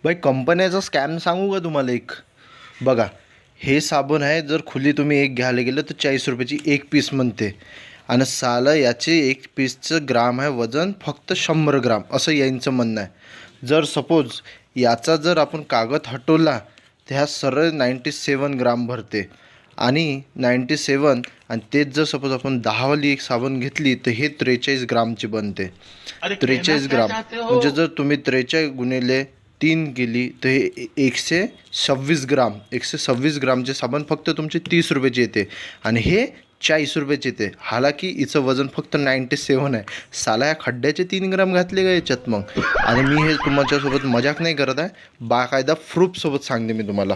भाई कंपन्याचा स्कॅम सांगू का तुम्हाला एक? बघा, हे साबण आहे, जर खुली तुम्ही एक घ्यायला गेलं तर 40 रुपयाची एक पीस म्हणते. आणि साला याचे एक पीसचं ग्राम आहे वजन फक्त 100 ग्राम, असं यांचं म्हणणं आहे. जर सपोज याचा जर आपण कागद हटवला तर ह्या सरळ 97 ग्राम भरते. आणि 97, आणि तेच जर सपोज आपण 10वाली एक साबण घेतली तर हे 43 ग्रामची बनते. 43 ग्राम म्हणजे जर तुम्ही 43 गुणिले 3 केली तर हे 126 ग्राम, 126 ग्रामचे साबण फक्त तुमचे 30 रुपयाचे येते. आणि हे 40 रुपयाचे येते. हालाकी हिचं वजन फक्त 97 आहे. साला या खड्ड्याचे 3 ग्राम घातले का याच्यात मग? आणि मी हे तुमच्यासोबत मजाक नाही करत आहे, बाकायदा प्रूफसोबत सांगते मी तुम्हाला.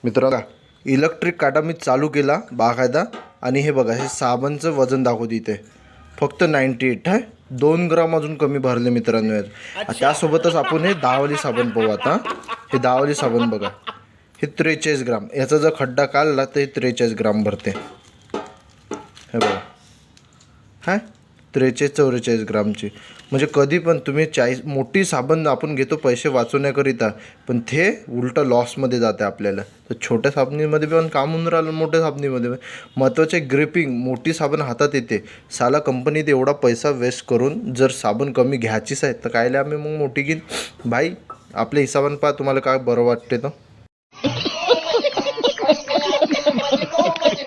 मित्रांनो, इलेक्ट्रिक काटा मी चालू केला बाकायदा, आणि हे बघा, हे साबणचं वजन दाखवते इथे फक्त 98 आहे. 2 ग्राम अजून कमी भरले मित्रांनो यात. त्यासोबतच आपण हे 10वाली साबण पाहू आता. हे 10वाली साबण बघा, हे 43 ग्राम. याचा जर खड्डा काढला तर हे 43 ग्राम भरते. हे बघा, हां, 43-44 ग्रामची. म्हणजे कधी पण तुम्ही मोठी साबण आपण घेतो पैसे वाचवण्याकरिता, पण ते उलटं लॉसमध्ये जाते आपल्याला. तर छोट्या साबणीमध्ये पण काम होऊन राहिलं, मोठ्या साबणीमध्ये महत्त्वाचे ग्रिपिंग. मोठी साबण हातात येते. साला कंपनीत एवढा पैसा वेस्ट करून जर साबण कमी घ्यायचीच आहे तर कायले आम्ही मग मोठी घेईन. भाई, आपल्या हिसाबानं पहा तुम्हाला काय बरं वाटते तर.